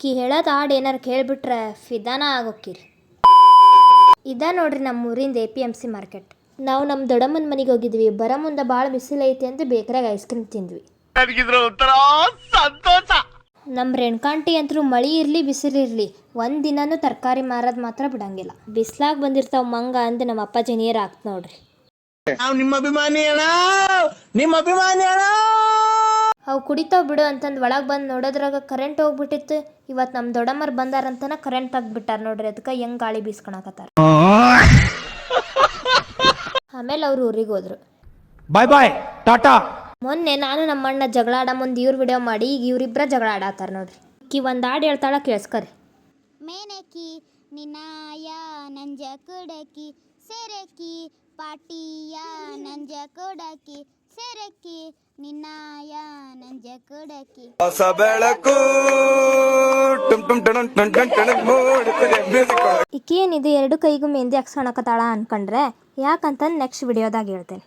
ಕಿ ಹೇಳೋದು ಹಾಡು ಏನಾರು ಕೇಳಿಬಿಟ್ರೆ ಫಿದಾನ ಆಗೋಕ್ಕಿರಿ. ಇದ ನೋಡ್ರಿ ನಮ್ಮ ಊರಿಂದ APMC ಮಾರ್ಕೆಟ್. ನಾವು ನಮ್ಮ ದೊಡ್ಡಮ್ಮನ ಮನೆಗೆ ಹೋಗಿದ್ವಿ. ಬರೋ ಮುಂದೆ ಭಾಳ ಬಿಸಿಲೈತಿ ಅಂತ ಬೇಕ್ರಾಗ ಐಸ್ ಕ್ರೀಮ್ ತಿಂದ್ವಿ. ನಮ್ಮ ರೇಣುಕಾಂಟಿ ಅಂತೂ ಮಳೆ ಇರಲಿ ಬಿಸಿಲಿರಲಿ ಒಂದಿನನೂ ತರಕಾರಿ ಮಾರೋದು ಮಾತ್ರ ಬಿಡಂಗಿಲ್ಲ. ಬಿಸ್ಲಾಗ ಬಂದಿರ್ತಾವ ಮಂಗ ಅಂದು ನಮ್ಮ ಅಪ್ಪಾಜಿ ನೀರು ಹಾಕ್ತ ನೋಡ್ರಿ. ಅವು ಕುಡಿತಾವ್ ಬಿಡು ಅಂತಂದು ಒಳಗೆ ಬಂದು ನೋಡೋದ್ರಾಗ ಕರೆಂಟ್ ಹೋಗ್ಬಿಟ್ಟಿತ್ತು. ಇವತ್ತು ನಮ್ಮ ದೊಡ್ಡಮ್ಮರು ಬಂದಾರಂತನ ಕರೆಂಟ್ ತೆಗ್ದ್ಬಿಟ್ಟಾರ ನೋಡ್ರಿ. ಅದಕ್ಕೆ ಹೆಂಗೆ ಗಾಳಿ ಬೀಸ್ಕೊಳಕತ್ತಾರ. ಆಮೇಲೆ ಅವ್ರು ಊರಿಗೆ ಹೋದ್ರು. ಬಾಯ್ ಬಾಯ್ ಟಾಟಾ. ಮೊನ್ನೆ ನಾನು ನಮ್ಮ ಅಣ್ಣ ಜಗಳ ಆಡೋ ಮುಂದೆ ಇವ್ರು ವಿಡಿಯೋ ಮಾಡಿ ಈಗ ಇವರಿಬ್ಬರ ಜಗಳ ಆಡತ್ತಾರ ನೋಡ್ರಿ. ಒಂದು ಹಾಡು ಹೇಳ್ತಾಳ ಕೇಳಿಸ್ಕರಿ. ಮೇನಕಿ ನಿನಾಯ ನಂಜ ಕುಡಕಿ ಸೆರಕಿ ಪಾಟಿಯ ನಂಜ ಕುಡಕಿ ಸೆರಕಿ ನಿನಾಯ ನಂಜ ಕುಡಕಿ. ಹೊಸ ಬೆಳಕು ಈಕೇನಿದೆ ಎರಡು ಕೈಗೂ ಮೆಹಂದಿ ಹಾಕ್ಸ್ಕೊಳಕತ್ತಾಳ ಅನ್ಕೊಂಡ್ರೆ ಯಾಕಂತಂದು ನೆಕ್ಸ್ಟ್ ವಿಡಿಯೋದಾಗ ಹೇಳ್ತೇನೆ.